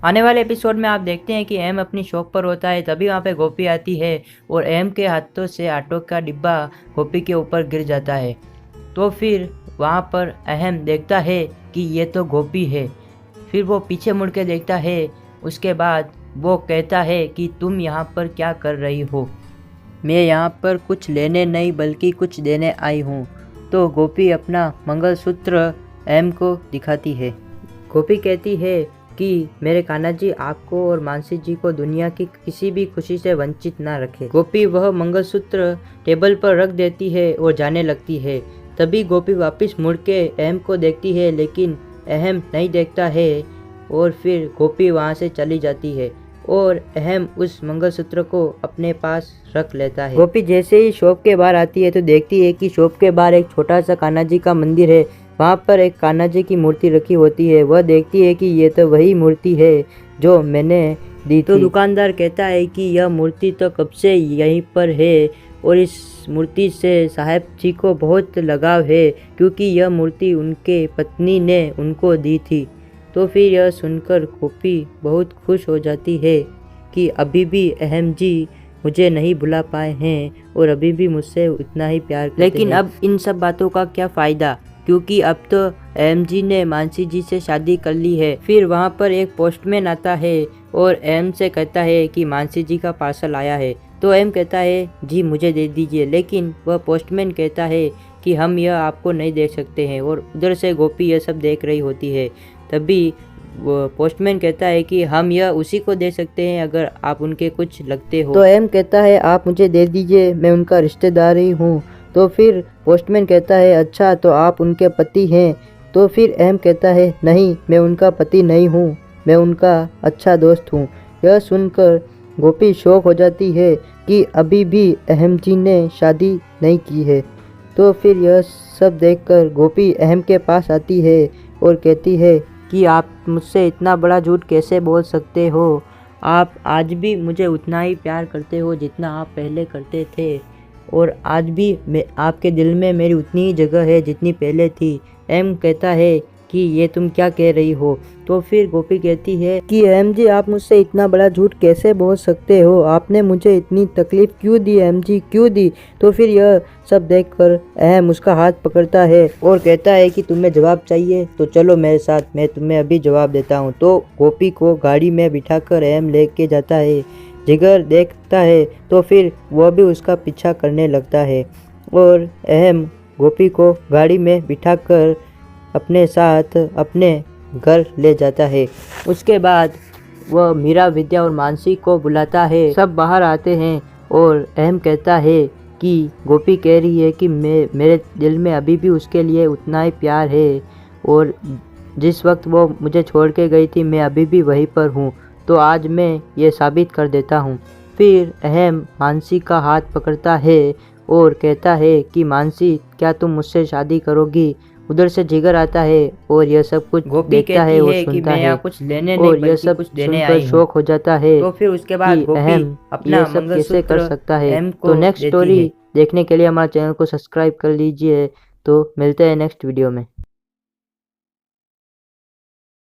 आने वाले एपिसोड में आप देखते हैं कि एम अपनी शॉप पर होता है, तभी वहाँ पे गोपी आती है और एम के हाथों से आटो का डिब्बा गोपी के ऊपर गिर जाता है। तो फिर वहाँ पर अहम देखता है कि ये तो गोपी है। फिर वो पीछे मुड़ के देखता है। उसके बाद वो कहता है कि तुम यहाँ पर क्या कर रही हो? मैं यहाँ पर कुछ लेने नहीं बल्कि कुछ देने आई हूँ। तो गोपी अपना मंगलसूत्र एम को दिखाती है। गोपी कहती है कि मेरे कान्हा जी आपको और मानसी जी को दुनिया की किसी भी खुशी से वंचित ना रखे। गोपी वह मंगलसूत्र टेबल पर रख देती है और जाने लगती है। तभी गोपी वापस मुड़ के अहम को देखती है, लेकिन अहम नहीं देखता है और फिर गोपी वहाँ से चली जाती है और अहम उस मंगलसूत्र को अपने पास रख लेता है। गोपी जैसे ही शॉप के बाहर आती है तो देखती है कि शॉप के बाहर एक छोटा सा कान्हा जी का मंदिर है। वहाँ पर एक कान्हा जी की मूर्ति रखी होती है। वह देखती है कि ये तो वही मूर्ति है जो मैंने दी थी। तो दुकानदार कहता है कि यह मूर्ति तो कब से यहीं पर है और इस मूर्ति से साहब जी को बहुत लगाव है, क्योंकि यह मूर्ति उनके पत्नी ने उनको दी थी। तो फिर यह सुनकर गोपी बहुत खुश हो जाती है कि अभी भी अहम जी मुझे नहीं भुला पाए हैं और अभी भी मुझसे उतना ही प्यार करते हैं। लेकिन अब इन सब बातों का क्या फ़ायदा, क्योंकि अब तो अहम जी ने मानसी जी से शादी कर ली है। फिर वहाँ पर एक पोस्टमैन आता है और अहम से कहता है कि मानसी जी का पार्सल आया है। तो अहम कहता है जी मुझे दे दीजिए, लेकिन वह पोस्टमैन कहता है कि हम यह आपको नहीं दे सकते हैं। और उधर से गोपी यह सब देख रही होती है। तभी वो पोस्टमैन कहता है कि हम यह उसी को दे सकते हैं अगर आप उनके कुछ लगते हो। तो अहम कहता है आप मुझे दे दीजिए, मैं उनका रिश्तेदार ही हूँ। तो फिर पोस्टमैन कहता है अच्छा तो आप उनके पति हैं। तो फिर अहम कहता है नहीं, मैं उनका पति नहीं हूँ, मैं उनका अच्छा दोस्त हूँ। यह सुनकर गोपी शौक हो जाती है कि अभी भी अहम जी ने शादी नहीं की है। तो फिर यह सब देखकर गोपी अहम के पास आती है और कहती है कि आप मुझसे इतना बड़ा झूठ कैसे बोल सकते हो? आप आज भी मुझे उतना ही प्यार करते हो जितना आप पहले करते थे, और आज भी मैं आपके दिल में मेरी उतनी ही जगह है जितनी पहले थी। एम कहता है कि ये तुम क्या कह रही हो? तो फिर गोपी कहती है कि एम जी आप मुझसे इतना बड़ा झूठ कैसे बोल सकते हो? आपने मुझे इतनी तकलीफ़ क्यों दी एम जी, क्यों दी? तो फिर यह सब देखकर अहम उसका हाथ पकड़ता है और कहता है कि तुम्हें जवाब चाहिए तो चलो मेरे साथ, मैं तुम्हें अभी जवाब देता हूँ। तो गोपी को गाड़ी में बिठाकर अहम लेके जाता है। जिगर देखता है तो फिर वह भी उसका पीछा करने लगता है और अहम गोपी को गाड़ी में बिठाकर अपने साथ अपने घर ले जाता है। उसके बाद वह मीरा, विद्या और मानसी को बुलाता है। सब बाहर आते हैं और अहम कहता है कि गोपी कह रही है कि मेरे दिल में अभी भी उसके लिए उतना ही प्यार है और जिस वक्त वो मुझे छोड़ के गई थी मैं अभी भी वहीं पर हूँ, तो आज मैं ये साबित कर देता हूँ। फिर अहम मानसी का हाथ पकड़ता है और कहता है कि मानसी क्या तुम मुझसे शादी करोगी? उधर से जिगर आता है और यह सब कुछ देखता है और सुनता है कुछ लेने नहीं और यह सब कुछ देने सुनकर शौक हो जाता है। तो फिर उसके बाद अहम अपना सब कैसे कर सकता है। तो नेक्स्ट स्टोरी देखने के लिए हमारे चैनल को सब्सक्राइब कर लीजिए। तो मिलते हैं नेक्स्ट वीडियो में।